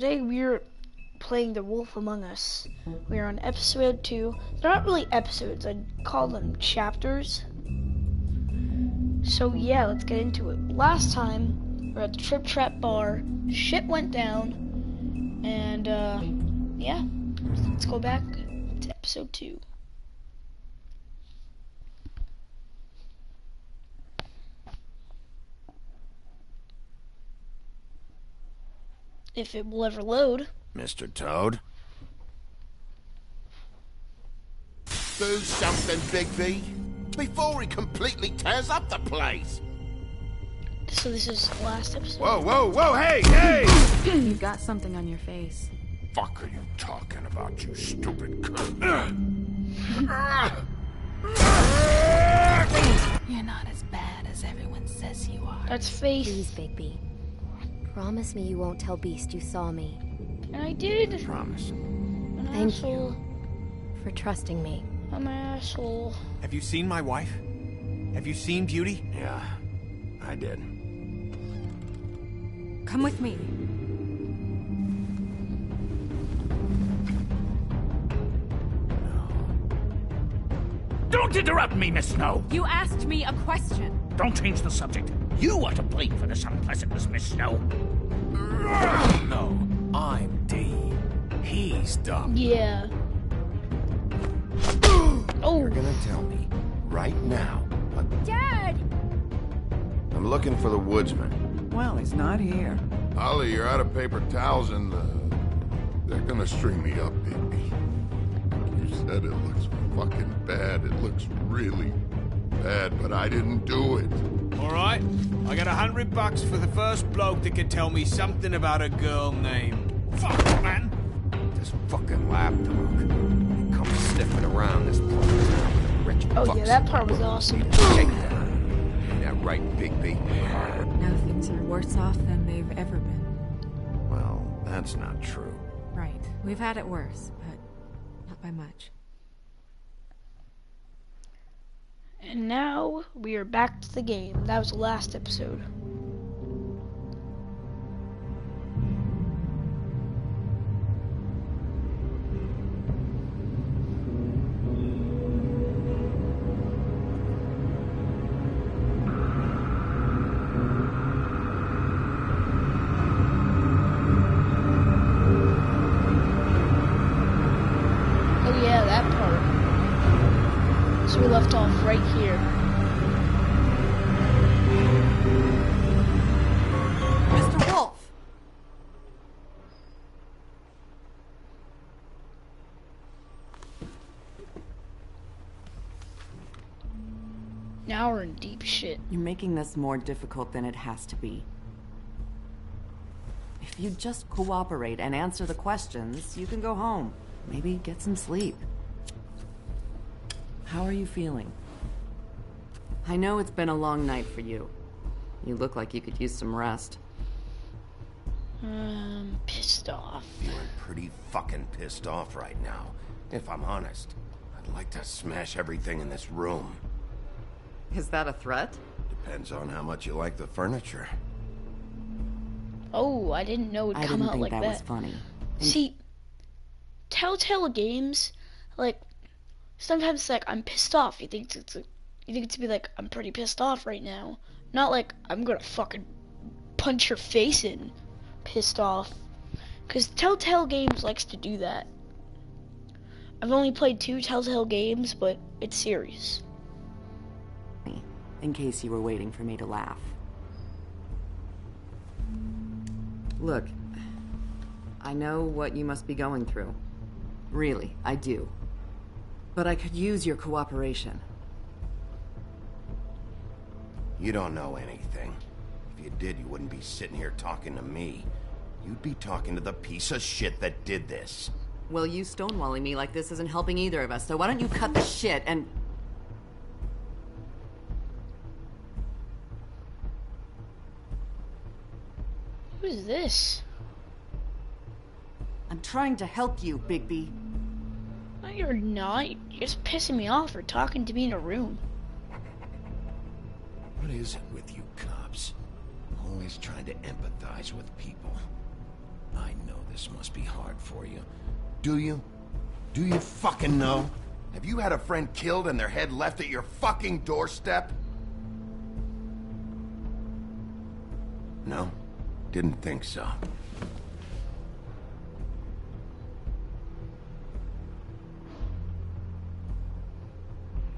Today we're playing The Wolf Among Us. We're on episode 2. They're not really episodes, I'd call them chapters. So yeah, let's get into it. Last time, we're at the Trip Trap Bar, shit went down, and yeah, let's go back to episode 2. If it will ever load. Mr. Toad? Do something, Bigby, before he completely tears up the place. So this is the last episode. Whoa, whoa, whoa, hey, hey! You've got something on your face. Fuck are you talking about, you stupid cunt? You're not as bad as everyone says you are. That's face. Please, Bigby. Promise me you won't tell Beast you saw me. And I did. Promise. An Thank asshole. you for trusting me. I'm an asshole. Have you seen my wife? Have you seen Beauty? Yeah, I did. Come with me. Don't interrupt me, Miss Snow! You asked me a question. Don't change the subject. You are to blame for this unpleasantness, Miss Snow. No, I'm D. He's dumb. Yeah. Oh. You're gonna tell me right now. Dad! I'm looking for the woodsman. Well, he's not here. Holly, you're out of paper towels and they're gonna string me up, baby. You said it looks fucking bad. It looks really bad, but I didn't do it. All right, I got $100 for the first bloke that can tell me something about a girl named... Fuck, man! This fucking lapdog. He comes sniffing around this place now with a rich Oh fucks. yeah, that part was awesome. Take that. Ain't that right, Bigby? Now things are worse off than they've ever been. Well, that's not true. Right. We've had it worse, but not by much. And now we are back to the game. That was the last episode. Oh yeah, that part. So we left off right here. Mr. Wolf! Now we're in deep shit. You're making this more difficult than it has to be. If you just cooperate and answer the questions, you can go home. Maybe get some sleep. How are you feeling? I know it's been a long night for you. You look like you could use some rest. Pissed off. Feeling pretty fucking pissed off right now. If I'm honest, I'd like to smash everything in this room. Is that a threat? Depends on how much you like the furniture. Oh, I didn't know it I would come didn't out think like that that. was funny. See, Telltale Games, like, sometimes it's like, I'm pissed off. You think it's to be like, I'm pretty pissed off right now. Not like, I'm gonna fucking punch your face in. Pissed off. Because Telltale Games likes to do that. I've only played 2 Telltale games, but it's serious. In case you were waiting for me to laugh. Look, I know what you must be going through. Really, I do. But I could use your cooperation. You don't know anything. If you did, you wouldn't be sitting here talking to me. You'd be talking to the piece of shit that did this. Well, you stonewalling me like this isn't helping either of us, so why don't you cut the shit and... Who is this? I'm trying to help you, Bigby. No, you're not. You're just pissing me off for talking to me in a room. What is it with you cops? Always trying to empathize with people. I know this must be hard for you. Do you? Do you fucking know? Have you had a friend killed and their head left at your fucking doorstep? No? Didn't think so.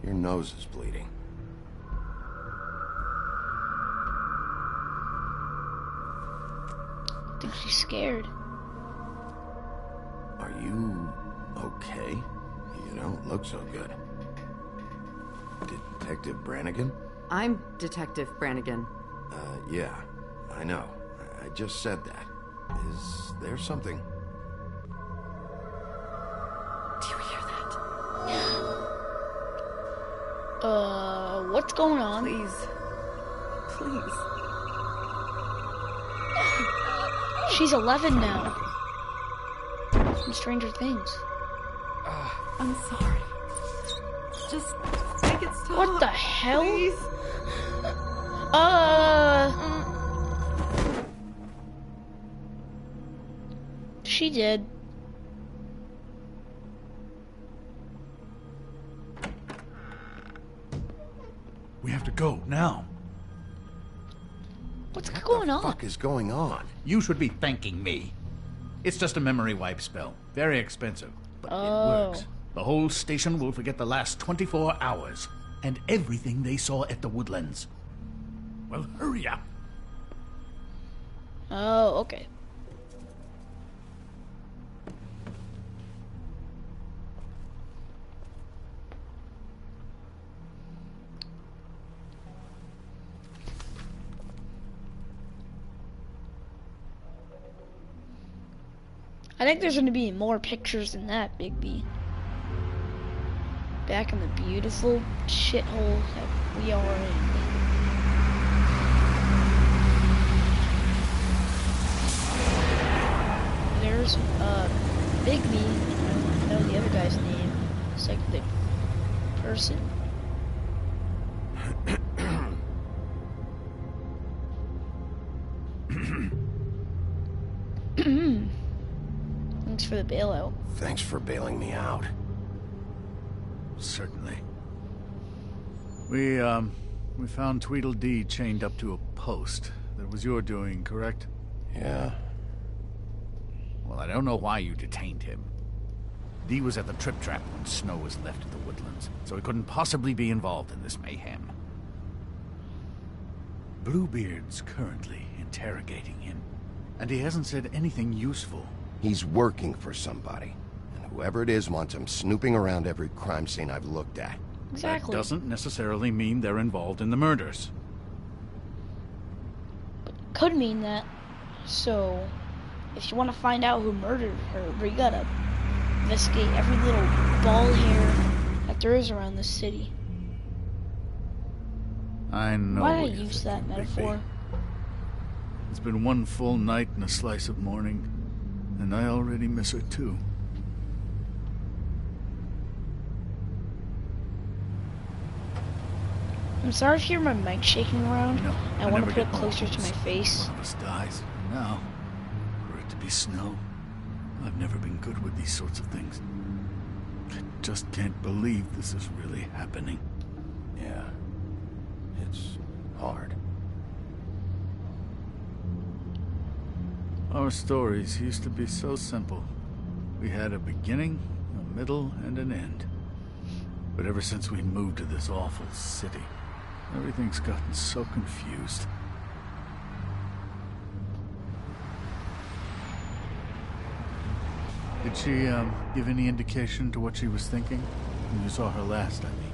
Your nose is bleeding. I think she's scared. Are you okay? You don't look so good. Detective Brannigan? I'm Detective Brannigan. Yeah, I know. I just said that. Is there something? Do you hear that? What's going on? Please. Please. She's 11 now. From Stranger Things. I'm sorry. Just make it stop. What the hell? Please. She did. We have to go now. What's going on? What the fuck is going on? You should be thanking me. It's just a memory wipe spell. Very expensive, but it works. The whole station will forget the last 24 hours and everything they saw at the Woodlands. Well, hurry up. Oh, okay. I think there's going to be more pictures than that, Bigby. Back in the beautiful shithole that we are in. There's, Bigby, I don't know the other guy's name. It's like the person. Thanks for the bailout. Thanks for bailing me out. Certainly. We found Tweedledee chained up to a post. That was your doing, correct? Yeah. Well, I don't know why you detained him. Dee was at the Trip Trap when Snow was left at the Woodlands, so he couldn't possibly be involved in this mayhem. Bluebeard's currently interrogating him, and he hasn't said anything useful. He's working for somebody. And whoever it is wants him snooping around every crime scene I've looked at. Exactly. That doesn't necessarily mean they're involved in the murders. Could mean that. So, if you want to find out who murdered her, we gotta investigate every little ball hair that there is around this city. I know. Why what did I you're use that thinking, metaphor? Bigby. It's been one full night and a slice of morning, and I already miss her too. I'm sorry if you hear my mic shaking around. No, I want to never put it get closer to my moments. face. One of us dies. Now, for it to be Snow, I've never been good with these sorts of things. I just can't believe this is really happening. Yeah. It's hard. Our stories used to be so simple. We had a beginning, a middle, and an end. But ever since we moved to this awful city, everything's gotten so confused. Did she, give any indication to what she was thinking when you saw her last, I mean?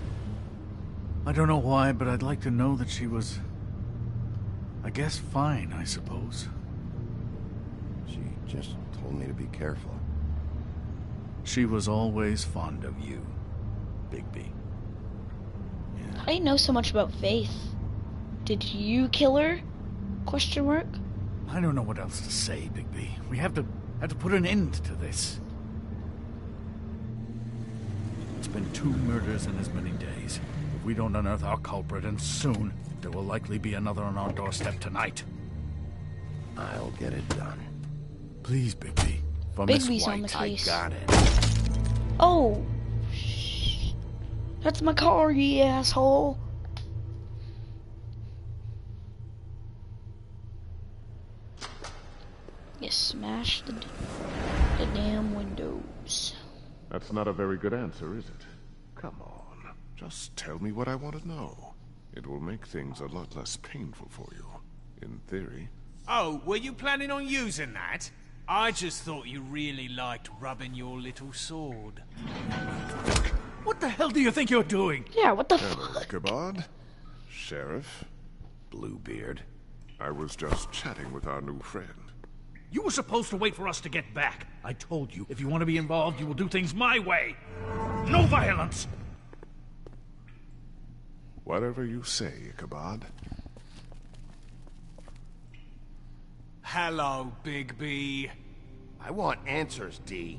I don't know why, but I'd like to know that she was, I guess, fine, I suppose. She just told me to be careful. She was always fond of you, Bigby. How do you know so much about Faith? Did you kill her? Question mark. I don't know what else to say, Bigby. We have to put an end to this. It's been 2 murders in as many days. If we don't unearth our culprit, and soon, there will likely be another on our doorstep tonight. I'll get it done. Please, Bigby. For Miss Bigby's on the White, I case. got it. Oh! That's my car, you asshole! You smashed the damn windows. That's not a very good answer, is it? Come on. Just tell me what I want to know. It will make things a lot less painful for you. In theory. Oh, were you planning on using that? I just thought you really liked rubbing your little sword. What the hell do you think you're doing? Yeah, what the Hello, fuck? Ichabod. Sheriff. Bluebeard. I was just chatting with our new friend. You were supposed to wait for us to get back. I told you, if you want to be involved, you will do things my way. No violence! Whatever you say, Ichabod. Hello, Bigby. I want answers, D.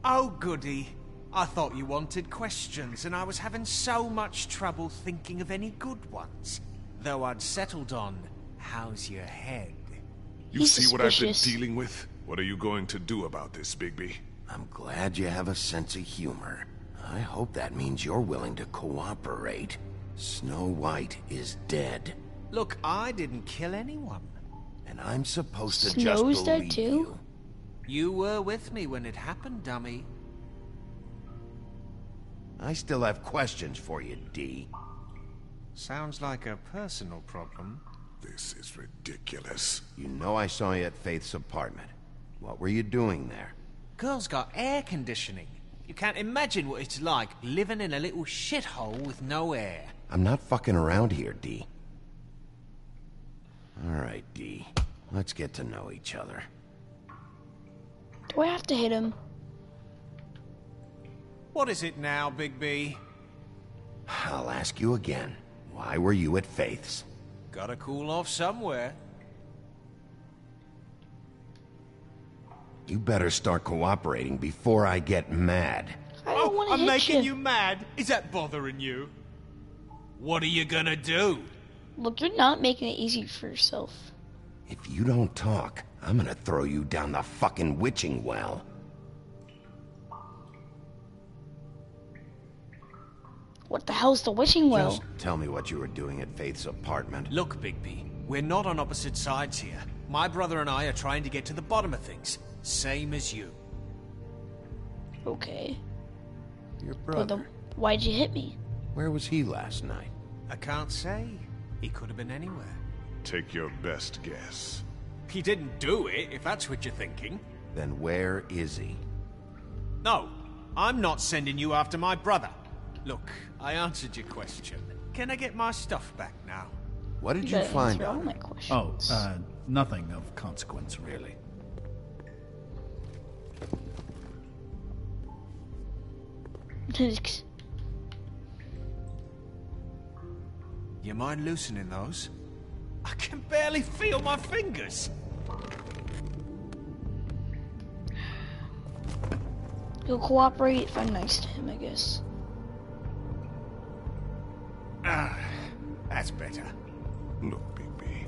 Oh, goody. I thought you wanted questions, and I was having so much trouble thinking of any good ones. Though I'd settled on, how's your head? You He's see what I've been suspicious. dealing with? What are you going to do about this, Bigby? I'm glad you have a sense of humor. I hope that means you're willing to cooperate. Snow White is dead, Look, I didn't kill anyone. and I'm supposed to Snow's just dead believe too? you. You were with me when it happened, dummy. I still have questions for you, D. Sounds like a personal problem. This is ridiculous. You know I saw you at Faith's apartment. What were you doing there? Girl's got air conditioning. You can't imagine what it's like living in a little shithole with no air. I'm not fucking around here, D. Alright, D. Let's get to know each other. Do I have to hit him? What is it now, Bigby? I'll ask you again. Why were you at Faith's? Gotta cool off somewhere. You better start cooperating before I get mad. I don't want to I'm hit making you mad? Is that bothering you? What are you gonna do? Look, you're not making it easy for yourself. If you don't talk, I'm gonna throw you down the fucking witching well. What the hell's the witching well? Just tell me what you were doing at Faith's apartment. Look, Bigby, we're not on opposite sides here. My brother and I are trying to get to the bottom of things. Same as you. Okay. Your But brother. why'd you hit me? Where was he last night? I can't say. He could have been anywhere. Take your best guess. He didn't do it, if that's what you're thinking. Then where is he? No, I'm not sending you after my brother. Look, I answered your question. Can I get my stuff back now? What did you better find answer all on my him? questions. Nothing of consequence, really. You mind loosening those? I can barely feel my fingers. He'll cooperate if I'm nice to him, I guess. Ah, that's better. Look, Bigby,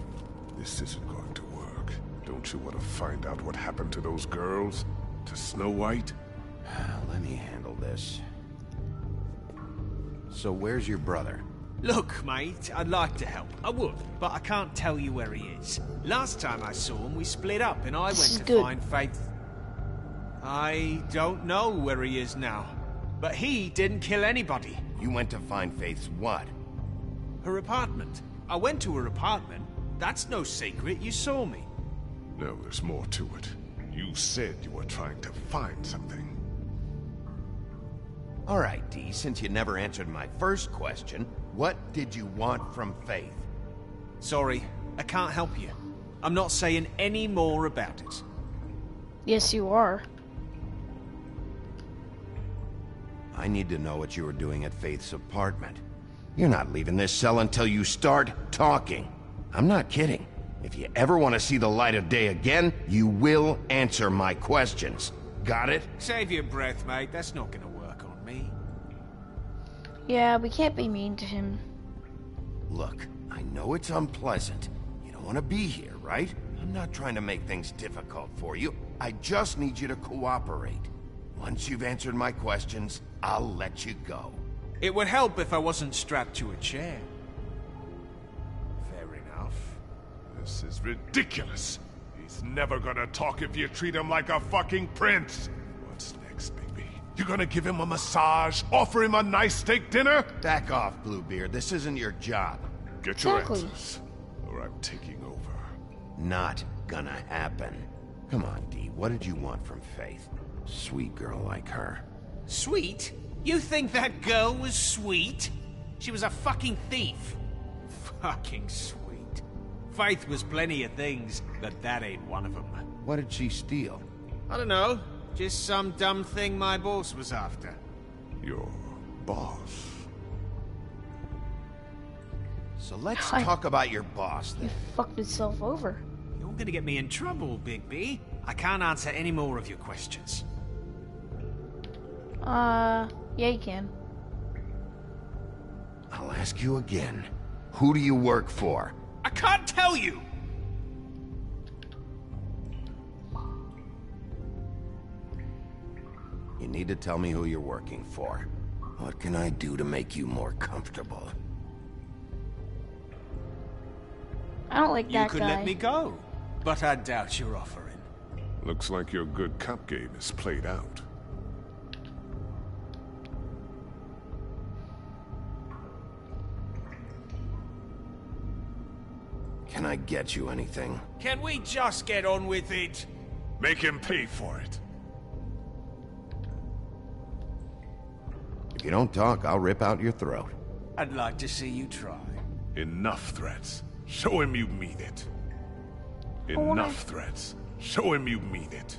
this isn't going to work. Don't you want to find out what happened to those girls? To Snow White? Let me handle this. So where's your brother? Look, mate, I'd like to help. I would, but I can't tell you where he is. Last time I saw him, we split up and I This is went to good. find Faith. I don't know where he is now, but he didn't kill anybody. You went to find Faith's what? Her apartment. I went to her apartment. That's no secret, you saw me. No, there's more to it. You said you were trying to find something. Alright, D, since you never answered my first question, what did you want from Faith? Sorry, I can't help you. I'm not saying any more about it. Yes, you are. I need to know what you were doing at Faith's apartment. You're not leaving this cell until you start talking. I'm not kidding. If you ever want to see the light of day again, you will answer my questions. Got it? Save your breath, mate. That's not gonna work on me. Yeah, we can't be mean to him. Look, I know it's unpleasant. You don't want to be here, right? I'm not trying to make things difficult for you. I just need you to cooperate. Once you've answered my questions, I'll let you go. It would help if I wasn't strapped to a chair. Fair enough. This is ridiculous. He's never gonna talk if you treat him like a fucking prince. What's next, baby? You gonna give him a massage? Offer him a nice steak dinner? Back off, Bluebeard. This isn't your job. Get your Exactly. answers, or I'm taking over. Not gonna happen. Come on, Dee. What did you want from Faith? Sweet girl like her. Sweet? You think that girl was sweet? She was a fucking thief. Fucking sweet. Faith was plenty of things, but that ain't one of them. What did she steal? I don't know. Just some dumb thing my boss was after. Your boss. So let's talk about your boss He then. fucked himself over. You're gonna get me in trouble, Big B. I can't answer any more of your questions. Yeah, you can. I'll ask you again. Who do you work for? I can't tell you! You need to tell me who you're working for. What can I do to make you more comfortable? I don't like You that could guy. let me go, but I doubt you're offering. Looks like your good cop game is played out. Can I get you anything? Can we just get on with it? Make him pay for it. If you don't talk, I'll rip out your throat. I'd like to see you try. Enough threats. Show him you mean it. Enough threats. Show him you mean it.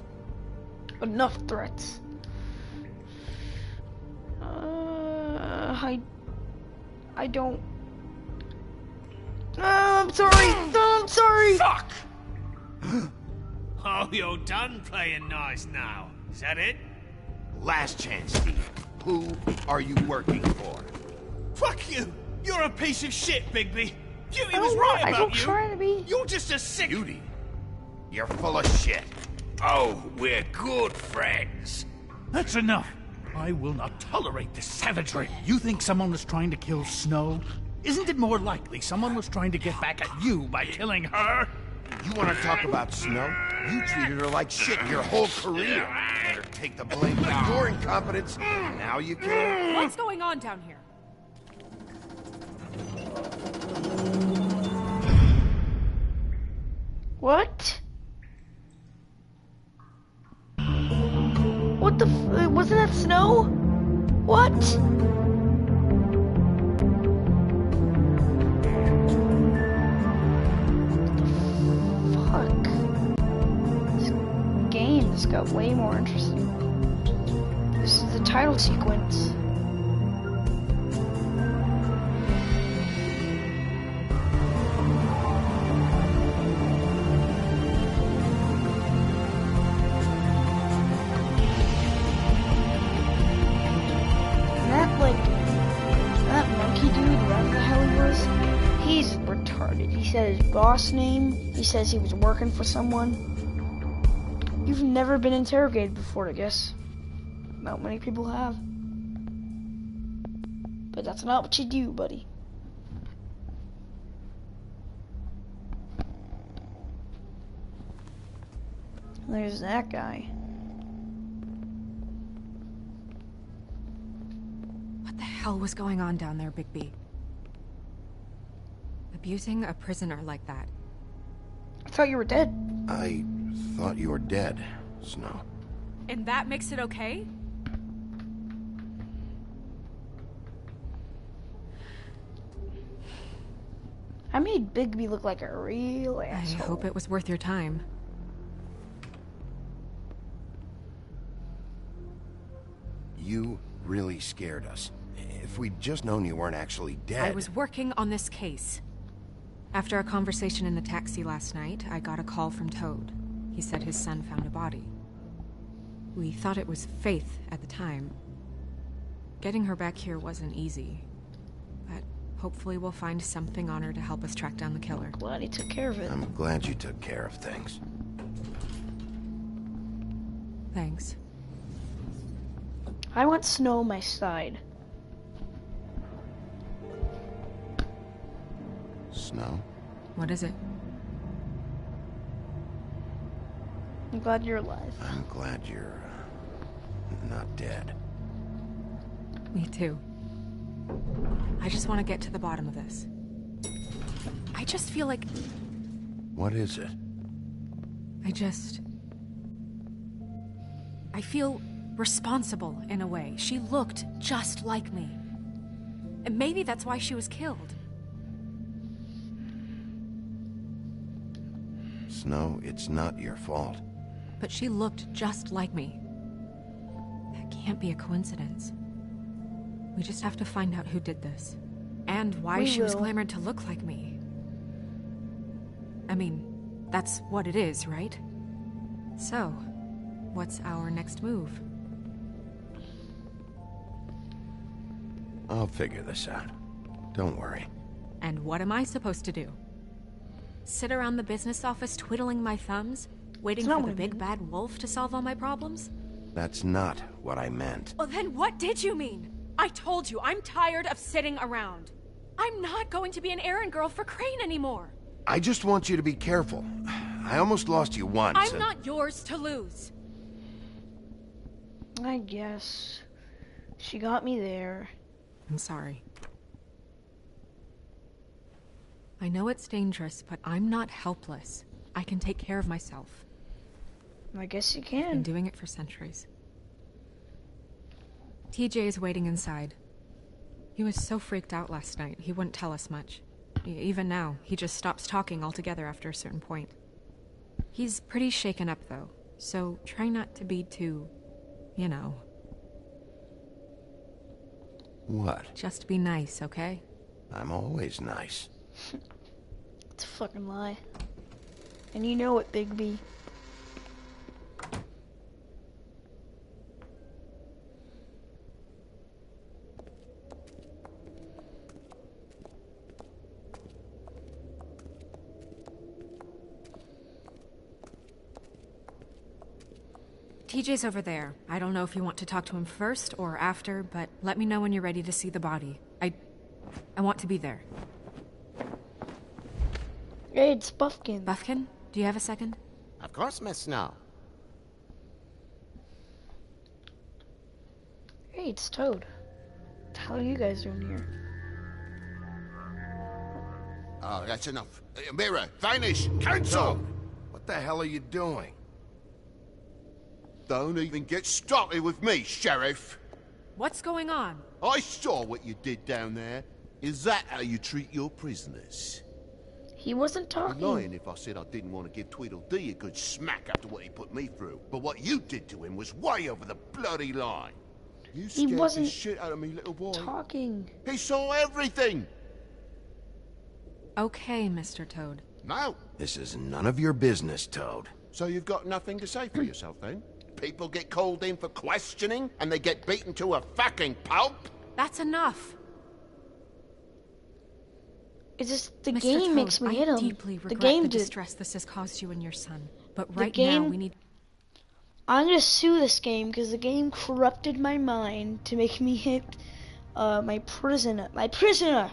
Enough threats. I don't. I'm sorry. No, I'm sorry. Fuck! Oh, you're done playing nice now. Is that it? Last chance, Steve. Who are you working for? Fuck you! You're a piece of shit, Bigby! Beauty I was don't right want- I about don't you! try to be. You're just a sick... Beauty. You're full of shit. Oh, we're good friends. That's enough. I will not tolerate this savagery. You think someone was trying to kill Snow? Isn't it more likely someone was trying to get back at you by killing her? You want to talk about Snow? You treated her like shit your whole career. Let her take the blame for your incompetence. Now you can. What's going on down here? What? What the wasn't that Snow? What? Fuck. This game has got way more interesting. This is the title sequence. That monkey dude, whatever the hell he was, he's retarded. He said his boss name, he says he was working for someone. You've never been interrogated before, I guess. Not many people have. But that's not what you do, buddy. There's that guy. What the hell was going on down there, Bigby? Abusing a prisoner like that. I thought you were dead. I thought you were dead, Snow. And that makes it okay? I made Bigby look like a real I asshole. hope it was worth your time. You really scared us. If we'd just known you weren't actually dead. I was working on this case. After a conversation in the taxi last night, I got a call from Toad. He said his son found a body. We thought it was Faith at the time. Getting her back here wasn't easy. But hopefully we'll find something on her to help us track down the killer. Glad he took care of it. I'm glad you took care of things. Thanks. I want Snow on my side. Snow? What is it? I'm glad you're alive. I'm glad you're not dead. Me too. I just want to get to the bottom of this. I just feel like... What is it? I feel responsible in a way. She looked just like me. And maybe that's why she was killed. Snow, it's not your fault. But she looked just like me. That can't be a coincidence. We just have to find out who did this. And why she was glamored to look like me. I mean, that's what it is, right? So, what's our next move? I'll figure this out. Don't worry. And what am I supposed to do? Sit around the business office twiddling my thumbs, waiting for the big bad wolf to solve all my problems? That's not what I meant. Well, then what did you mean? I told you, I'm tired of sitting around. I'm not going to be an errand girl for Crane anymore. I just want you to be careful. I almost lost you once. I'm not yours to lose. I guess. She got me there. I'm sorry. I know it's dangerous, but I'm not helpless. I can take care of myself. I guess you I've can. been doing it for centuries. TJ is waiting inside. He was so freaked out last night, he wouldn't tell us much. Even now, he just stops talking altogether after a certain point. He's pretty shaken up, though, so try not to be too, you know. What? Just be nice, okay? I'm always nice. It's a fucking lie. And you know it, Bigby. TJ's over there. I don't know if you want to talk to him first or after, but let me know when you're ready to see the body. I want to be there. Hey, it's Buffkin. Buffkin, do you have a second? Of course, Miss Snow. Hey, it's Toad. What the hell are you guys doing here? Oh, that's enough. Mira, vanish, cancel! What the hell are you doing? Don't even get started with me, Sheriff. What's going on? I saw what you did down there. Is that how you treat your prisoners? He wasn't I'm talking. lying if I said I didn't want to give Tweedledee a good smack after what he put me through. But what you did to him was way over the bloody line. You scared wasn't the shit out of me, little boy. talking. He saw everything. Okay, Mr. Toad. No. This is none of your business, Toad. So you've got nothing to say for yourself, then? People get called in for questioning, and they get beaten to a fucking pulp? That's enough. It's just the Mr. game Toad, makes me hit him. I deeply The regret game the did. distress this has caused you and your son. But The right game- now, we need... I'm gonna sue this game because the game corrupted my mind to make me hit my prisoner. My prisoner.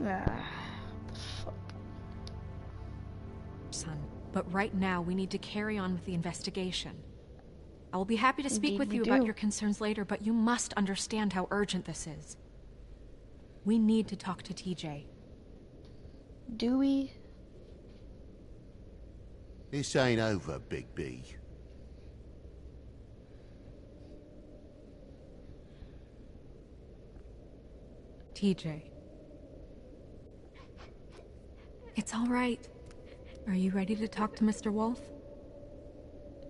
Ah, fuck. son. But right now, we need to carry on with the investigation. I will be happy to speak Indeed with we you about do. your concerns later, but you must understand how urgent this is. We need to talk to TJ. Do we? This ain't over, Big B. TJ. It's all right. Are you ready to talk to Mr. Wolf?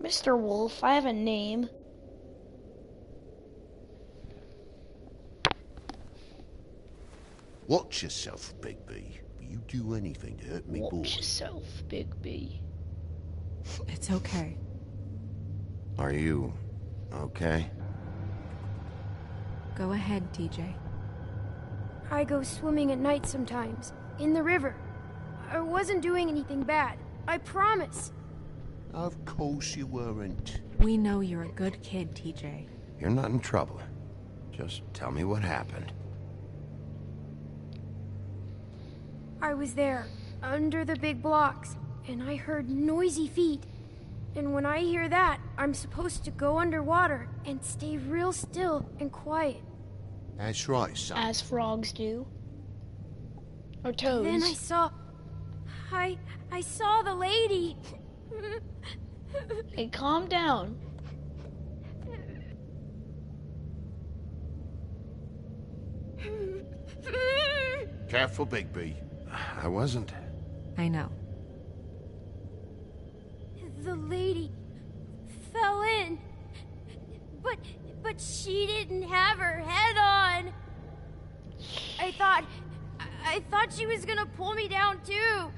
Mr. Wolf, I have a name. Watch yourself, Big B. You do anything to hurt me, boy. Watch yourself, Big B. It's okay. Are you okay? Go ahead, TJ. I go swimming at night sometimes, in the river. I wasn't doing anything bad. I promise. Of course you weren't. We know you're a good kid, TJ. You're not in trouble. Just tell me what happened. I was there, under the big blocks, and I heard noisy feet. And when I hear that, I'm supposed to go underwater and stay real still and quiet. That's right, son. As frogs do. Or toads. Then I saw the lady. Hey, calm down. Careful, Bigby. I wasn't. I know. The lady fell in. But she didn't have her head on. I thought she was gonna pull me down too.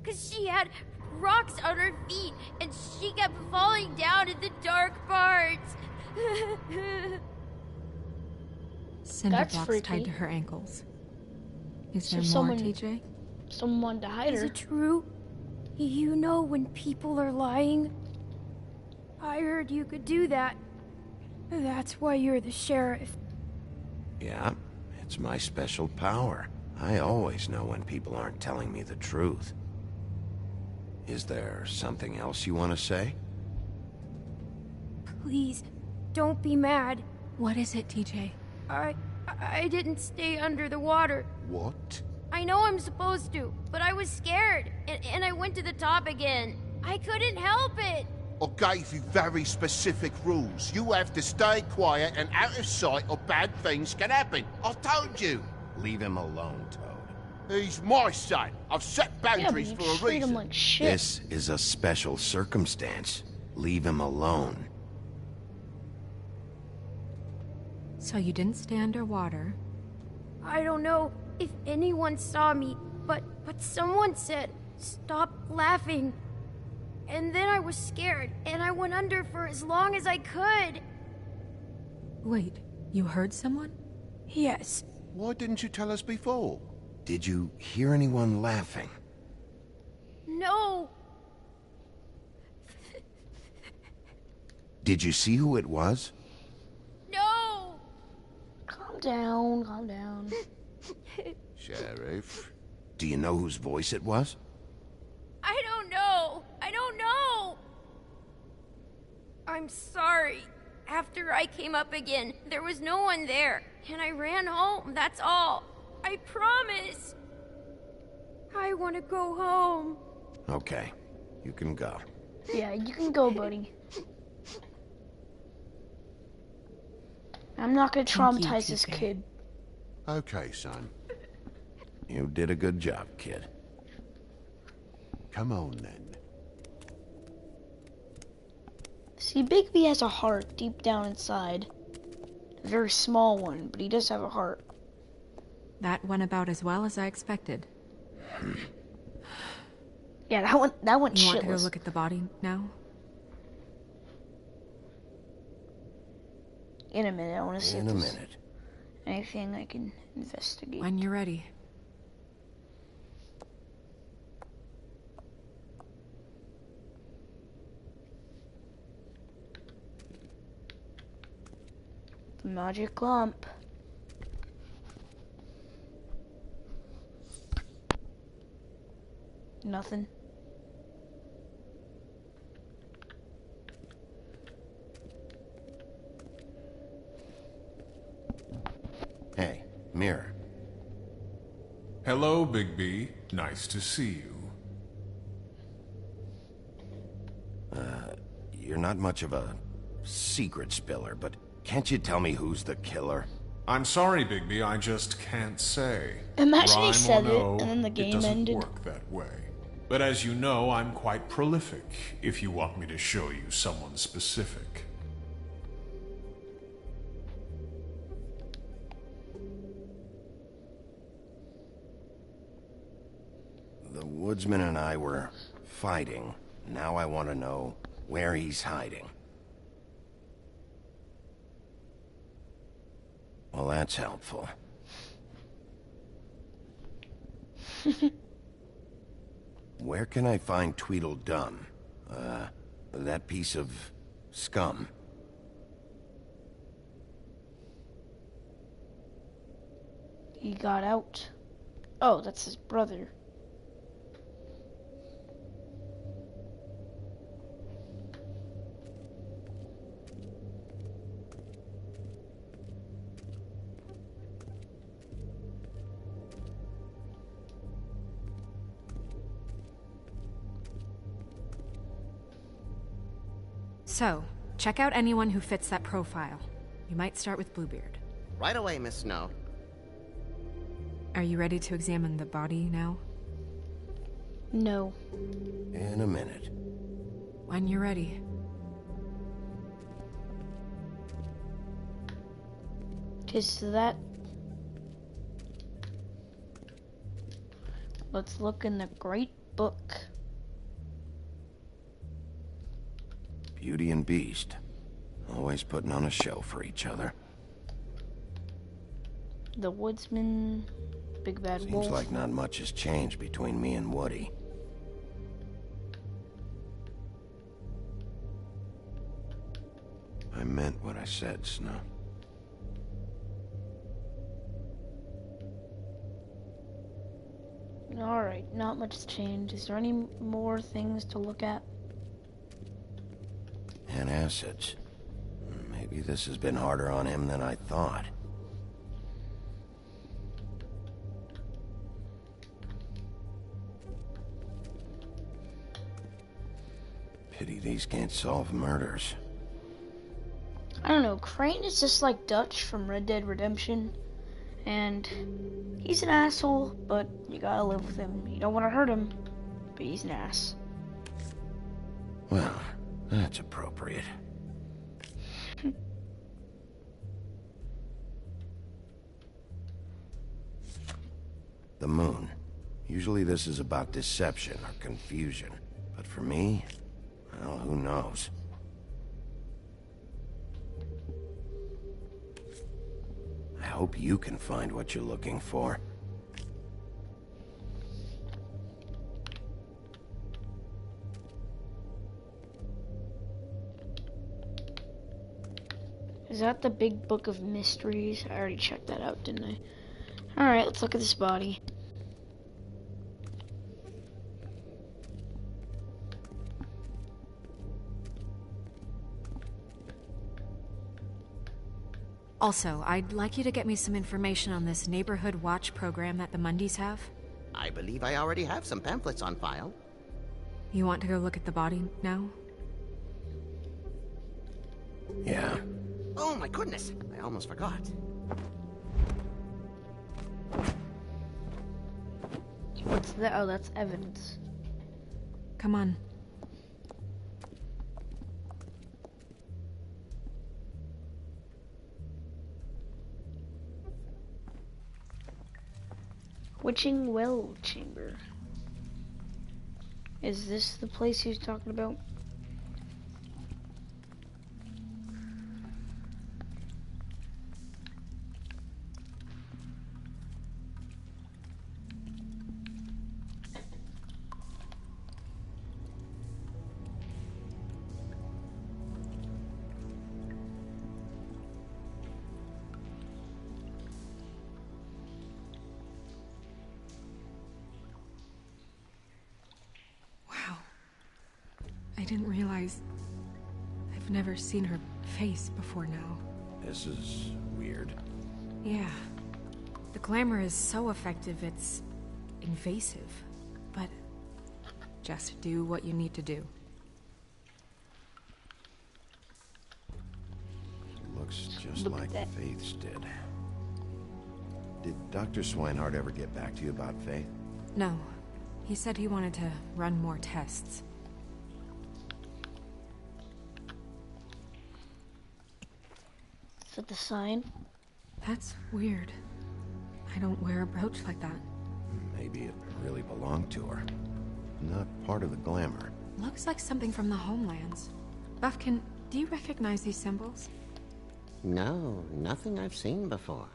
Cause she had rocks on her feet and she kept falling down in the dark parts. Cinder That's blocks freaky. tied to her ankles. Is So there more, someone- TJ? Someone to hide Is her. it true? You know when people are lying? I heard you could do that. That's why you're the sheriff. Yeah, it's my special power. I always know when people aren't telling me the truth. Is there something else you want to say? Please, don't be mad. What is it, TJ? I didn't stay under the water. What? I know I'm supposed to, but I was scared, and I went to the top again. I couldn't help it. I gave you very specific rules. You have to stay quiet and out of sight or bad things can happen. I told you. Leave him alone, Toad. He's my son. I've set Yeah, but boundaries you for a treat him reason. like shit. This is a special circumstance. Leave him alone. So you didn't stay underwater. I don't know if anyone saw me, but someone said, "Stop laughing." And then I was scared, and I went under for as long as I could. Wait, you heard someone? Yes. Why didn't you tell us before? Did you hear anyone laughing? No. Did you see who it was? No. Calm down, calm down. Sheriff. Do you know whose voice it was? I don't know. I don't know. I'm sorry. After I came up again, there was no one there, and I ran home, that's all. I promise. I want to go home. Okay, you can go. Yeah, you can go, buddy. I'm not gonna Thank you, traumatize this TJ. kid. Okay, son. You did a good job, kid. Come on, then. See, Bigby has a heart deep down inside. A very small one, but he does have a heart. That went about as well as I expected. Yeah, that went You want to go shitless. look at the body now? In a minute, I want to see In if a there's minute. anything I can investigate. When you're ready. The magic lamp. Nothing. Hey, mirror. Hello, Bigby. Nice to see you. You're not much of a secret spiller, but can't you tell me who's the killer? I'm sorry, Bigby, I just can't say. Imagine he Rhyme said or it, no, and then the it game doesn't ended. work that way. But as you know, I'm quite prolific, if you want me to show you someone specific. The woodsman and I were fighting. Now I want to know where he's hiding. Well, that's helpful. Where can I find Tweedledum? That piece of scum. He got out. Oh, that's his brother. So, check out anyone who fits that profile. You might start with Bluebeard. Right away, Miss Snow. Are you ready to examine the body now? No. In a minute. When you're ready. Is that... Let's look in the great book. Beauty and Beast. Always putting on a show for each other. The Woodsman, Big Bad Wolf. Seems like not much has changed between me and Woody. I meant what I said, Snow. Alright, not much has changed. Is there any more things to look at? Antacids. Maybe this has been harder on him than I thought. Pity these can't solve murders. I don't know, Crane is just like Dutch from Red Dead Redemption. And he's an asshole, but you gotta live with him. You don't want to hurt him, but he's an ass. Well, that's appropriate. The moon. Usually this is about deception or confusion. But for me, well, who knows? I hope you can find what you're looking for. Is that the big book of mysteries? I already checked that out, didn't I? Alright, let's look at this body. Also, I'd like you to get me some information on this neighborhood watch program that the Mundys have. I believe I already have some pamphlets on file. You want to go look at the body now? Yeah. Oh my goodness, I almost forgot. What's that? Oh, that's evidence. Come on. Witching Well Chamber. Is this the place he was talking about? I didn't realize... I've never seen her face before now. This is weird. Yeah. The glamour is so effective, it's invasive. But just do what you need to do. She looks just like Faith's did. Did Dr. Swinehart ever get back to you about Faith? No. He said he wanted to run more tests. Is that the sign? That's weird. I don't wear a brooch like that. Maybe it really belonged to her. Not part of the glamour. Looks like something from the homelands. Buffkin, do you recognize these symbols? No, nothing I've seen before.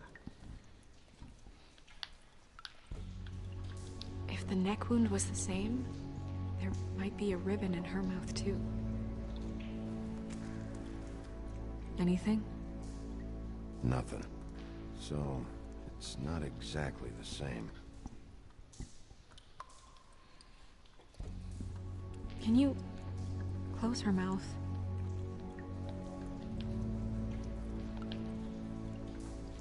If the neck wound was the same, There might be a ribbon in her mouth, too. Anything? Nothing. So, it's not exactly the same. Can you close her mouth?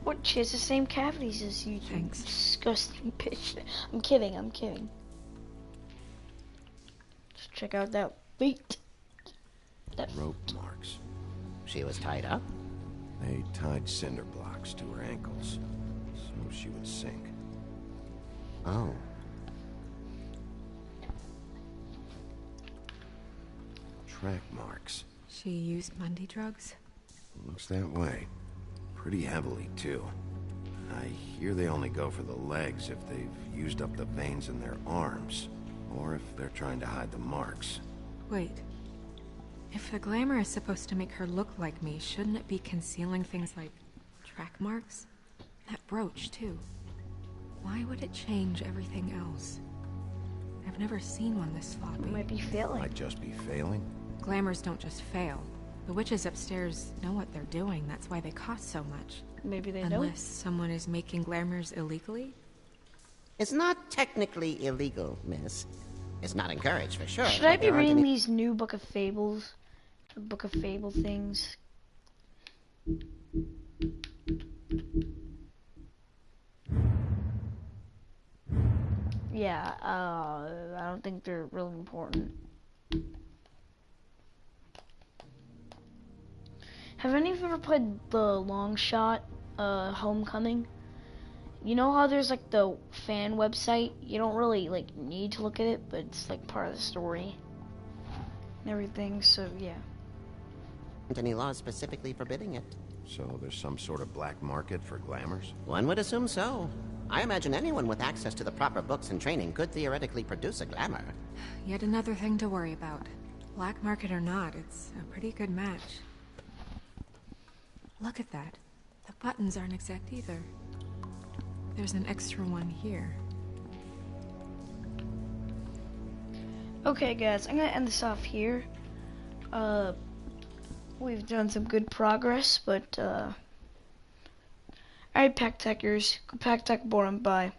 What? She has the same cavities as you. Thanks. Disgusting bitch. I'm kidding. I'm kidding. Just check out that feet. That Rope marks. She was tied up? They tied cinder blocks to her ankles, so she would sink. Oh. Track marks. She used Mundy drugs? Looks that way. Pretty heavily, too. I hear they only go for the legs if they've used up the veins in their arms, or if they're trying to hide the marks. Wait. If the glamour is supposed to make her look like me, shouldn't it be concealing things like track marks? That brooch, too. Why would it change everything else? I've never seen one this sloppy. It might be failing. Might just be failing? Glamours don't just fail. The witches upstairs know what they're doing. That's why they cost so much. Maybe they don't. Unless someone is making glamours illegally? It's not technically illegal, miss. It's not encouraged, for sure. Should but I be there aren't reading any- these new Book of Fables? Book of Fable things? Yeah, I don't think they're really important. Have any of you ever played the long shot, Homecoming? You know how there's like the fan website? You don't really like need to look at it, but it's like part of the story and everything, so yeah. Any laws specifically forbidding it. So there's some sort of black market for glamours? One would assume so. I imagine anyone with access to the proper books and training could theoretically produce a glamour. Yet another thing to worry about. Black market or not, it's a pretty good match. Look at that. The buttons aren't exact either. There's an extra one here. Okay guys, I'm gonna end this off here. We've done some good progress, but alright, pacattackers, go pacattack boredom, bye.